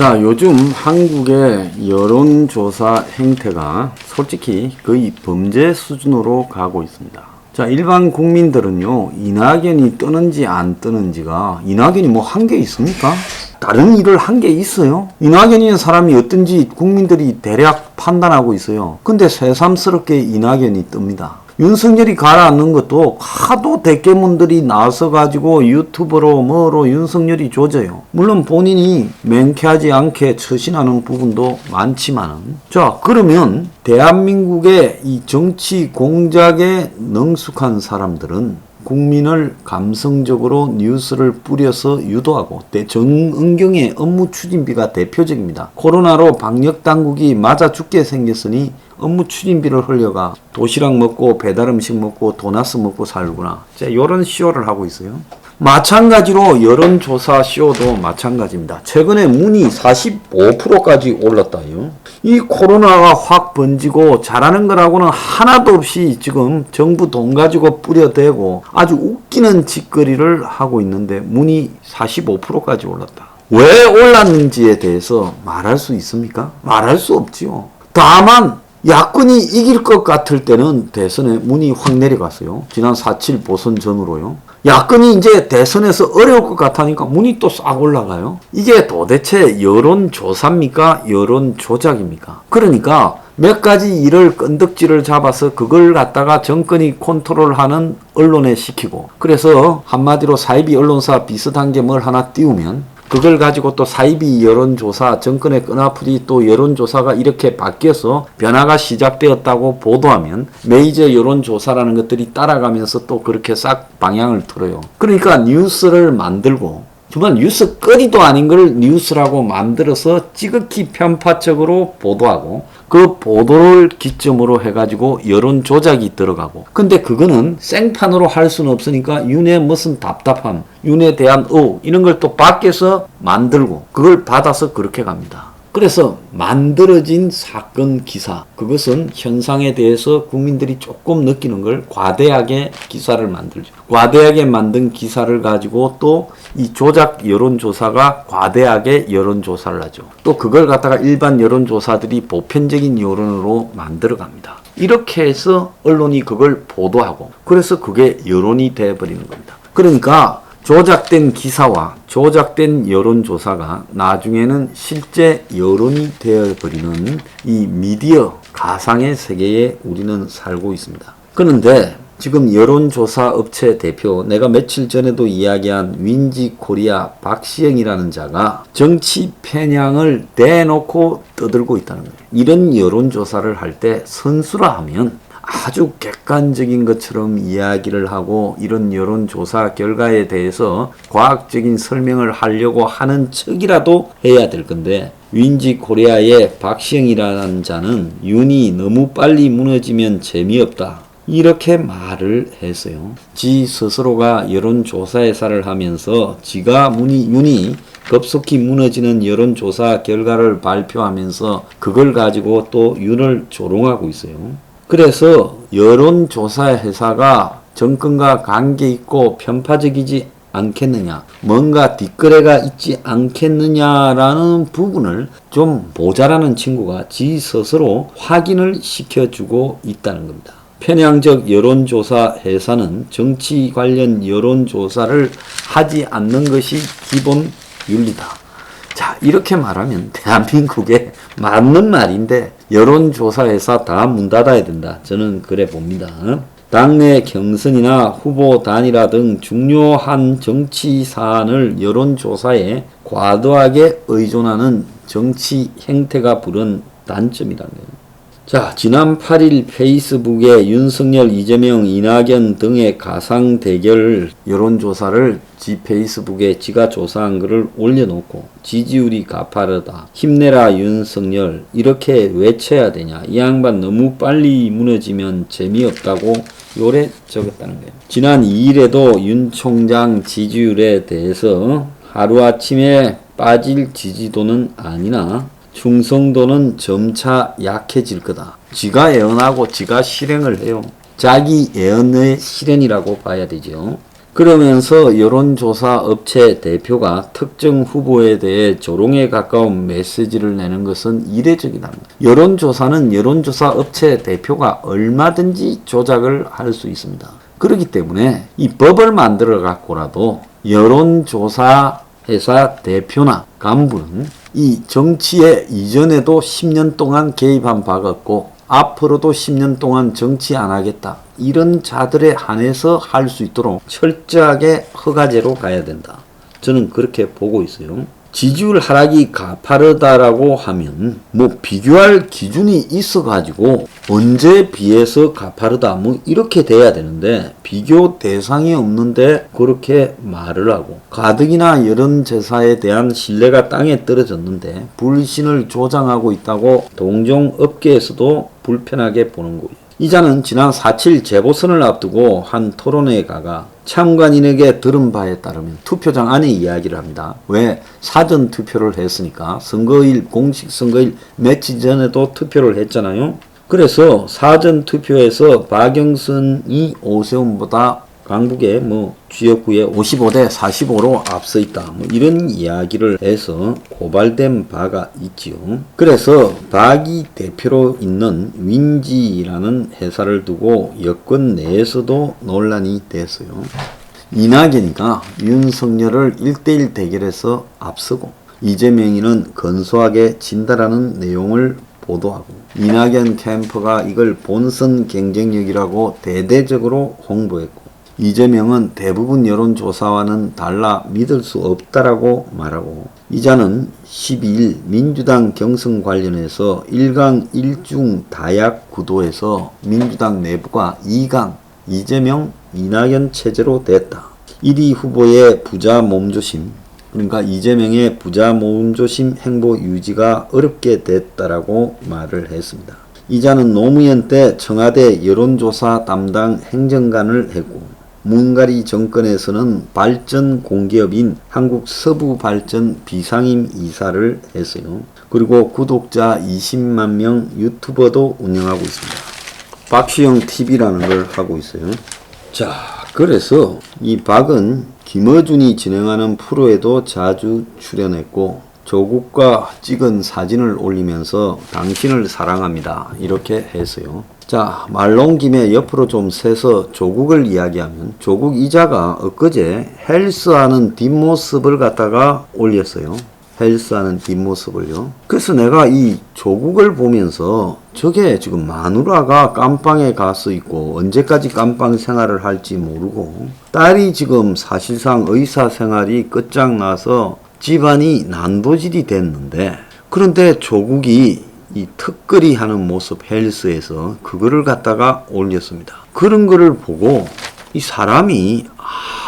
자, 요즘 한국의 여론조사 행태가 솔직히 거의 범죄 수준으로 가고 있습니다. 자, 일반 국민들은요, 이낙연이 뜨는지 안 뜨는지가, 이낙연이 뭐 한 게 있습니까? 다른 일을 한 게 있어요? 이낙연이라는 사람이 어떤지 국민들이 대략 판단하고 있어요. 근데 새삼스럽게 이낙연이 뜹니다. 윤석열이 가라앉는 것도 하도 대깨문들이 나서가지고 유튜브로 뭐로 윤석열이 조져요. 물론 본인이 맹쾌하지 않게 처신하는 부분도 많지만은. 자, 그러면 대한민국의 이 정치 공작에 능숙한 사람들은 국민을 감성적으로 뉴스를 뿌려서 유도하고 정은경의 업무 추진비가 대표적입니다. 코로나로 방역당국이 맞아 죽게 생겼으니 업무 추진비를 흘려가 도시락 먹고 배달음식 먹고 도나스 먹고 살구나. 이런 쇼를 하고 있어요. 마찬가지로 여론조사 쇼도 마찬가지입니다. 최근에 문의 45%까지 올랐다요. 이 코로나가 확 번지고 잘하는 거라고는 하나도 없이 지금 정부 돈 가지고 뿌려대고 아주 웃기는 짓거리를 하고 있는데 문의 45%까지 올랐다. 왜 올랐는지에 대해서 말할 수 있습니까? 말할 수 없지요. 다만 야권이 이길 것 같을 때는 대선에 문이 확 내려갔어요. 지난 4.7 보선 전후로요. 야권이 이제 대선에서 어려울 것 같으니까 문이 또 싹 올라가요. 이게 도대체 여론조사입니까? 여론조작입니까? 그러니까 몇 가지 일을 건덕지를 잡아서 그걸 갖다가 정권이 컨트롤하는 언론에 시키고, 그래서 한마디로 사이비 언론사 비슷한 게 뭘 하나 띄우면 그걸 가지고 또 사이비 여론조사, 정권의 끈아프리 또 여론조사가 이렇게 바뀌어서 변화가 시작되었다고 보도하면 메이저 여론조사라는 것들이 따라가면서 또 그렇게 싹 방향을 틀어요. 그러니까 뉴스를 만들고, 정말 뉴스 거리도 아닌 걸 뉴스라고 만들어서 지극히 편파적으로 보도하고, 그 보도를 기점으로 해가지고 여론 조작이 들어가고, 근데 그거는 생판으로 할 수는 없으니까 윤의 무슨 답답함, 윤에 대한 이런 걸 또 밖에서 만들고 그걸 받아서 그렇게 갑니다. 그래서 만들어진 사건 기사, 그것은 현상에 대해서 국민들이 조금 느끼는 걸 과대하게 기사를 만들죠. 과대하게 만든 기사를 가지고 또 이 조작 여론조사가 과대하게 여론조사를 하죠. 또 그걸 갖다가 일반 여론조사들이 보편적인 여론으로 만들어 갑니다. 이렇게 해서 언론이 그걸 보도하고, 그래서 그게 여론이 되어버리는 겁니다. 그러니까 조작된 기사와 조작된 여론조사가 나중에는 실제 여론이 되어버리는 이 미디어 가상의 세계에 우리는 살고 있습니다. 그런데 지금 여론조사 업체 대표, 내가 며칠 전에도 이야기한 윈지코리아 박시영이라는 자가 정치 편향을 대놓고 떠들고 있다는 거예요. 이런 여론조사를 할 때 선수라 하면 아주 객관적인 것처럼 이야기를 하고 이런 여론조사 결과에 대해서 과학적인 설명을 하려고 하는 척이라도 해야 될 건데, 윈지코리아의 박시영이라는 자는 윤이 너무 빨리 무너지면 재미없다, 이렇게 말을 했어요. 지 스스로가 여론조사회사를 하면서 지가 윤이 급속히 무너지는 여론조사 결과를 발표하면서 그걸 가지고 또 윤을 조롱하고 있어요. 그래서 여론조사 회사가 정권과 관계있고 편파적이지 않겠느냐, 뭔가 뒷거래가 있지 않겠느냐라는 부분을 좀 모자라는 친구가 지 스스로 확인을 시켜주고 있다는 겁니다. 편향적 여론조사 회사는 정치 관련 여론조사를 하지 않는 것이 기본 윤리다. 자, 이렇게 말하면 대한민국에 맞는 말인데 여론조사 회사 다 문 닫아야 된다. 저는 그래 봅니다. 당내 경선이나 후보 단일화 등 중요한 정치 사안을 여론조사에 과도하게 의존하는 정치 행태가 부른 단점이라는 거예요. 자, 지난 8일 페이스북에 윤석열, 이재명, 이낙연 등의 가상 대결 여론조사를 지 페이스북에 지가 조사한 것을 올려놓고 지지율이 가파르다, 힘내라 윤석열, 이렇게 외쳐야 되냐, 이 양반 너무 빨리 무너지면 재미없다고 요래 적었다는 거예요. 지난 2일에도 윤 총장 지지율에 대해서 하루아침에 빠질 지지도는 아니나 충성도는 점차 약해질 거다. 지가 예언하고 지가 실행을 해요. 자기 예언의 실현이라고 봐야 되죠. 그러면서 여론조사 업체 대표가 특정 후보에 대해 조롱에 가까운 메시지를 내는 것은 이례적이다. 여론조사는 여론조사 업체 대표가 얼마든지 조작을 할 수 있습니다. 그렇기 때문에 이 법을 만들어 갖고라도 여론조사 회사 대표나 간부는 이 정치에 이전에도 10년 동안 개입한 바가 없고 앞으로도 10년 동안 정치 안 하겠다. 이런 자들에 한해서 할 수 있도록 철저하게 허가제로 가야 된다. 저는 그렇게 보고 있어요. 지지율 하락이 가파르다라고 하면 뭐 비교할 기준이 있어 가지고 언제에 비해서 가파르다 뭐 이렇게 돼야 되는데 비교 대상이 없는데 그렇게 말을 하고 가덕이나 여론조사에 대한 신뢰가 땅에 떨어졌는데 불신을 조장하고 있다고 동종 업계에서도 불편하게 보는 거예요. 이자는 지난 4.7 재보선을 앞두고 한 토론회에 가가 참관인에게 들은 바에 따르면 투표장 안에 이야기를 합니다. 왜? 사전 투표를 했으니까 선거일, 공식 선거일 며칠 전에도 투표를 했잖아요. 그래서 사전 투표에서 박영선이 오세훈보다 강북의 지역구에 55대 45로 앞서 있다. 이런 이야기를 해서 고발된 바가 있지요. 그래서 박이 대표로 있는 윈지라는 회사를 두고 여권 내에서도 논란이 됐어요. 이낙연이가 윤석열을 1대1 대결에서 앞서고 이재명이는 근소하게 진다라는 내용을 보도하고 이낙연 캠프가 이걸 본선 경쟁력이라고 대대적으로 홍보했고 이재명은 대부분 여론조사와는 달라 믿을 수 없다라고 말하고 이자는 12일 민주당 경선 관련해서 1강 1중 다약 구도에서 민주당 내부가 2강 이재명, 이낙연 체제로 됐다. 1위 후보의 부자 몸조심 그러니까 이재명의 부자 몸조심 행보 유지가 어렵게 됐다라고 말을 했습니다. 이자는 노무현 때 청와대 여론조사 담당 행정관을 했고 문가리 정권에서는 발전 공기업인 한국서부발전 비상임 이사를 했어요. 그리고 구독자 20만 명 유튜버도 운영하고 있습니다. 박시영 TV라는 걸 하고 있어요. 자, 그래서 이 박은 김어준이 진행하는 프로에도 자주 출연했고 조국과 찍은 사진을 올리면서 당신을 사랑합니다. 이렇게 했어요. 자, 말 나온 김에 옆으로 좀 세서 조국을 이야기하면 조국 이자가 엊그제 헬스하는 뒷모습을 갖다가 올렸어요. 헬스하는 뒷모습을요. 그래서 내가 이 조국을 보면서 저게 지금 마누라가 깜빵에 가서 있고 언제까지 깜빵 생활을 할지 모르고 딸이 지금 사실상 의사 생활이 끝장나서 집안이 난도질이 됐는데 그런데 조국이 이 턱걸이 하는 모습 헬스에서 그거를 갖다가 올렸습니다. 그런 거를 보고 이 사람이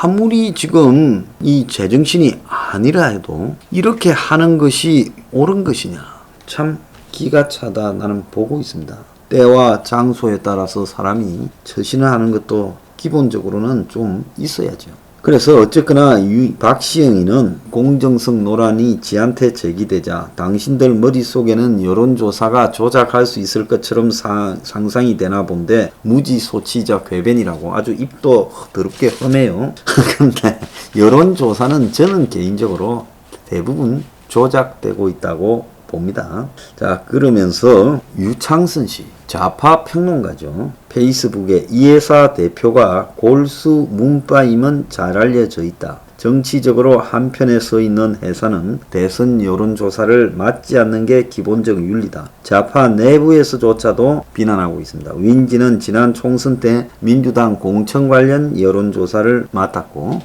아무리 지금 이 제정신이 아니라 해도 이렇게 하는 것이 옳은 것이냐 참 기가 차다 나는 보고 있습니다. 때와 장소에 따라서 사람이 처신을 하는 것도 기본적으로는 좀 있어야죠. 그래서 어쨌거나 박시영이는 공정성 논란이 지한테 제기되자 당신들 머릿속에는 여론조사가 조작할 수 있을 것처럼 상상이 되나 본데 무지소치자 궤변이라고 아주 입도 더럽게 험해요. 그런데 여론조사는 저는 개인적으로 대부분 조작되고 있다고 봅니다. 자, 그러면서 유창선 씨 좌파 평론가죠. 페이스북에 이 회사 대표가 골수 문파임은 잘 알려져 있다. 정치적으로 한편에 서 있는 회사는 대선 여론조사를 맞지 않는 게 기본적 윤리다. 좌파 내부에서조차도 비난하고 있습니다. 윈지는 지난 총선 때 민주당 공천 관련 여론조사를 맡았고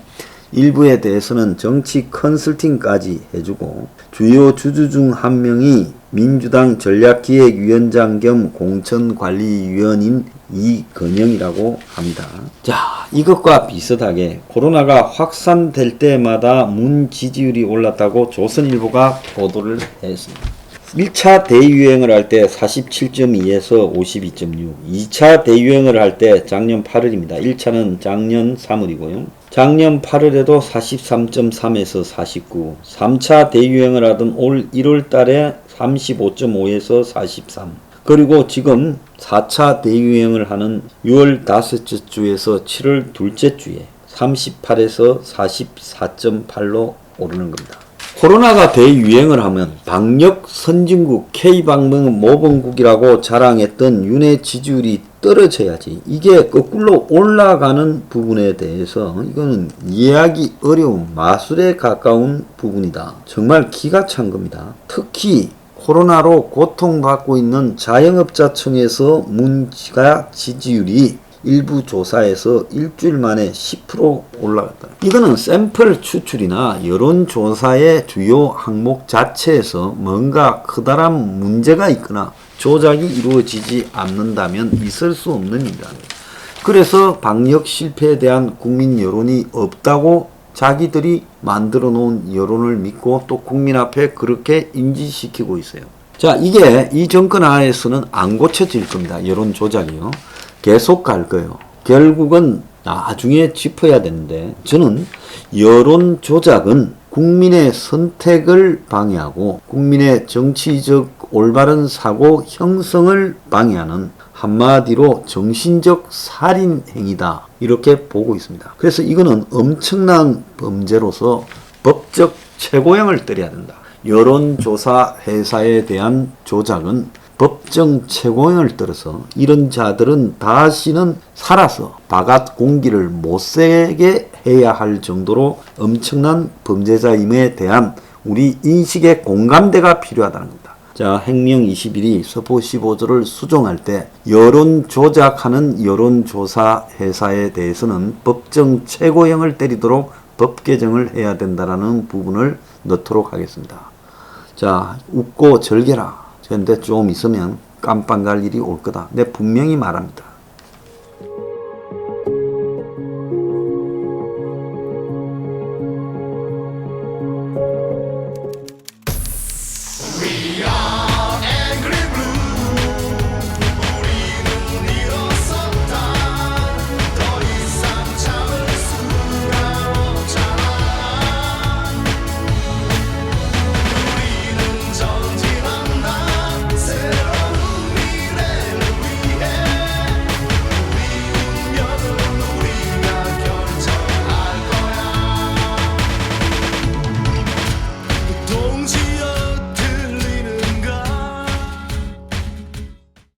일부에 대해서는 정치 컨설팅까지 해주고 주요 주주 중 한 명이 민주당 전략기획위원장 겸 공천관리위원인 이건영이라고 합니다. 자, 이것과 비슷하게 코로나가 확산될 때마다 문 지지율이 올랐다고 조선일보가 보도를 했습니다. 1차 대유행을 할 때 47.2에서 52.6, 2차 대유행을 할 때 작년 8월입니다. 1차는 작년 3월이고요. 작년 8월에도 43.3에서 49, 3차 대유행을 하던 올 1월 달에 35.5에서 43, 그리고 지금 4차 대유행을 하는 6월 5째 주에서 7월 둘째 주에 38에서 44.8로 오르는 겁니다. 코로나가 대유행을 하면 방역 선진국 K방문 모범국이라고 자랑했던 윤의 지지율이 떨어져야지. 이게 거꾸로 올라가는 부분에 대해서 이거는 이해하기 어려운 마술에 가까운 부분이다. 정말 기가 찬 겁니다. 특히 코로나로 고통받고 있는 자영업자층에서 문지가 지지율이 일부 조사에서 일주일 만에 10% 올라갔다. 이거는 샘플 추출이나 여론조사의 주요 항목 자체에서 뭔가 커다란 문제가 있거나 조작이 이루어지지 않는다면 있을 수 없는 일이다. 그래서 방역 실패에 대한 국민 여론이 없다고 자기들이 만들어 놓은 여론을 믿고 또 국민 앞에 그렇게 인지시키고 있어요. 자, 이게 이 정권 하에서는 안 고쳐질 겁니다. 여론 조작이요. 계속 갈 거예요. 결국은 나중에 짚어야 되는데, 저는 여론 조작은 국민의 선택을 방해하고 국민의 정치적 올바른 사고 형성을 방해하는 한마디로 정신적 살인 행위다, 이렇게 보고 있습니다. 그래서 이거는 엄청난 범죄로서 법적 최고형을 때려야 된다. 여론조사 회사에 대한 조작은 법정 최고형을 떨어서 이런 자들은 다시는 살아서 바깥 공기를 못 새게 해야 할 정도로 엄청난 범죄자임에 대한 우리 인식의 공감대가 필요하다는 겁니다. 자, 행령 21이 서포 15조를 수정할 때 여론 조작하는 여론조사 회사에 대해서는 법정 최고형을 때리도록 법 개정을 해야 된다라는 부분을 넣도록 하겠습니다. 자, 웃고 즐겨라. 그런데 좀 있으면 깜빵 갈 일이 올 거다. 내 분명히 말합니다.